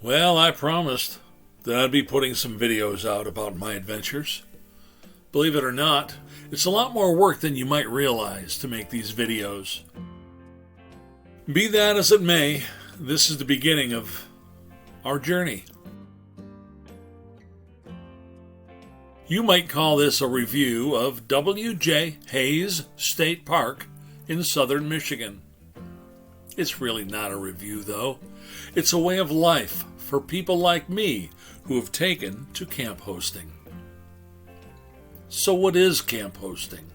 Well, I promised that I'd be putting some videos out about my adventures. Believe it or not, it's a lot more work than you might realize to make these videos. Be that as it may, this is the beginning of our journey. You might call this a review of W.J. Hayes State Park in southern Michigan. It's really not a review, though. It's a way of life for people like me who have taken to camp hosting. So what is camp hosting?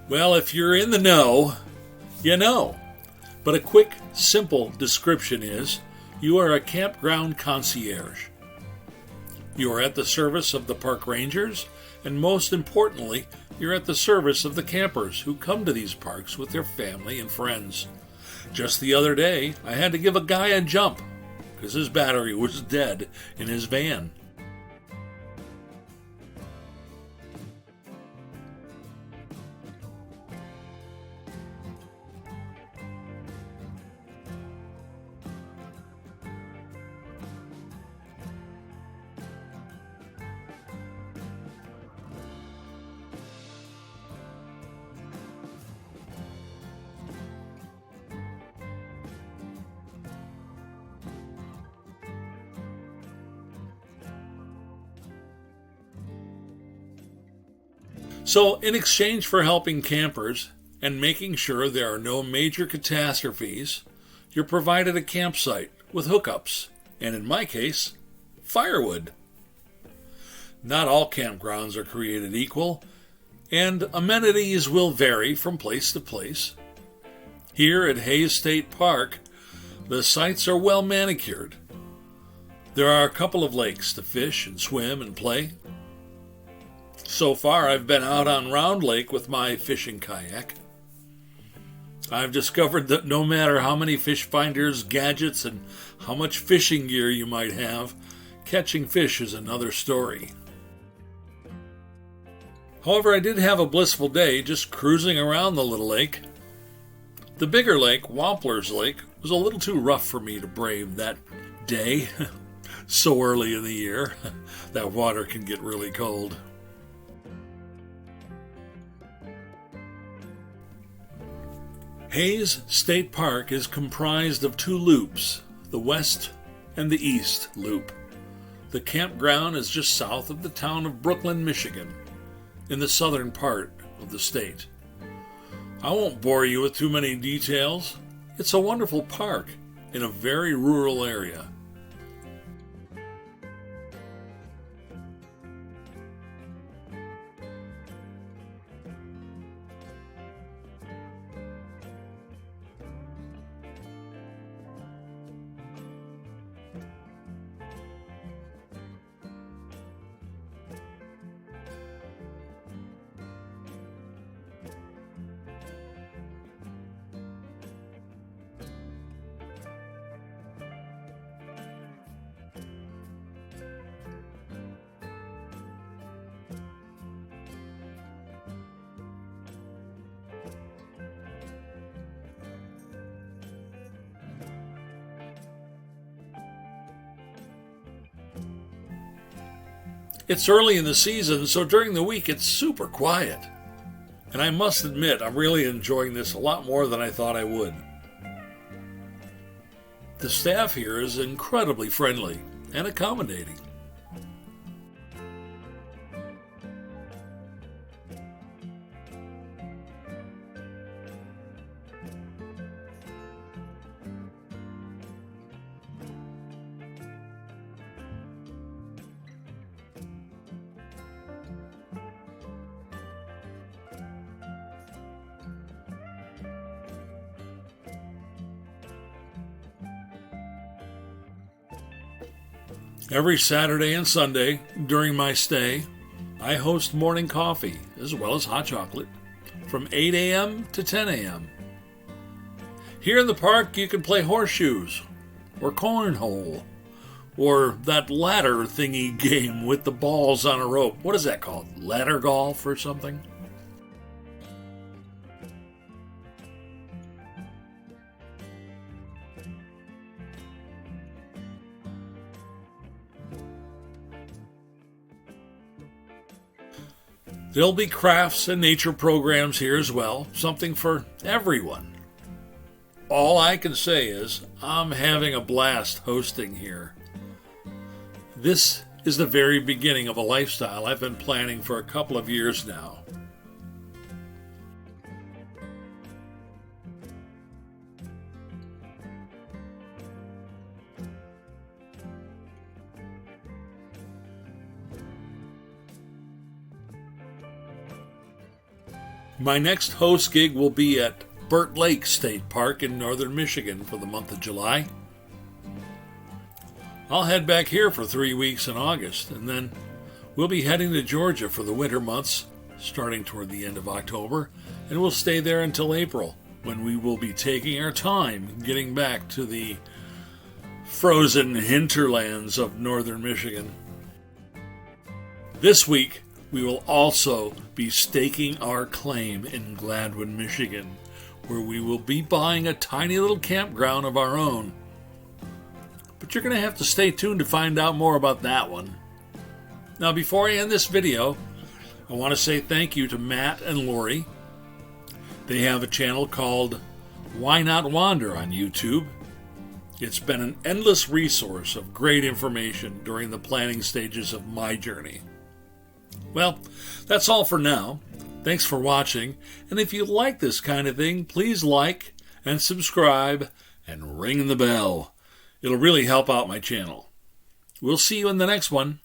Well, if you're in the know, you know. But a quick, simple description is, you are a campground concierge. You are at the service of the park rangers, and most importantly, you're at the service of the campers who come to these parks with their family and friends. Just the other day, I had to give a guy a jump because his battery was dead in his van. So, in exchange for helping campers and making sure there are no major catastrophes, you're provided a campsite with hookups and in my case, firewood. Not all campgrounds are created equal, and amenities will vary from place to place. Here at Hayes State Park, the sites are well manicured. There are a couple of lakes to fish and swim and play. So far, I've been out on Round Lake with my fishing kayak. I've discovered that no matter how many fish finders, gadgets, and how much fishing gear you might have, catching fish is another story. However, I did have a blissful day just cruising around the little lake. The bigger lake, Wampler's Lake, was a little too rough for me to brave that day. So early in the year, that water can get really cold. Hayes State Park is comprised of two loops, the west and the east loop. The campground is just south of the town of Brooklyn, Michigan, in the southern part of the state. I won't bore you with too many details. It's a wonderful park in a very rural area. It's early in the season, so during the week it's super quiet. And I must admit, I'm really enjoying this a lot more than I thought I would. The staff here is incredibly friendly and accommodating. Every Saturday and Sunday during my stay, I host morning coffee as well as hot chocolate from 8 a.m. to 10 a.m. Here in the park, you can play horseshoes or cornhole or that ladder thingy game with the balls on a rope. What is that called? Ladder golf or something? There'll be crafts and nature programs here as well, something for everyone. All I can say is I'm having a blast hosting here. This is the very beginning of a lifestyle I've been planning for a couple of years now. My next host gig will be at Burt Lake State Park in northern Michigan for the month of July. I'll head back here for 3 weeks in August, and then we'll be heading to Georgia for the winter months, starting toward the end of October, and we'll stay there until April, when we will be taking our time getting back to the frozen hinterlands of northern Michigan. This week, we will also be staking our claim in Gladwin, Michigan, where we will be buying a tiny little campground of our own. But you're going to have to stay tuned to find out more about that one. Now, before I end this video, I want to say thank you to Matt and Lori. They have a channel called Why Not Wander on YouTube. It's been an endless resource of great information during the planning stages of my journey. Well, that's all for now. Thanks for watching, and if you like this kind of thing, please like and subscribe and ring the bell. It'll really help out my channel. We'll see you in the next one.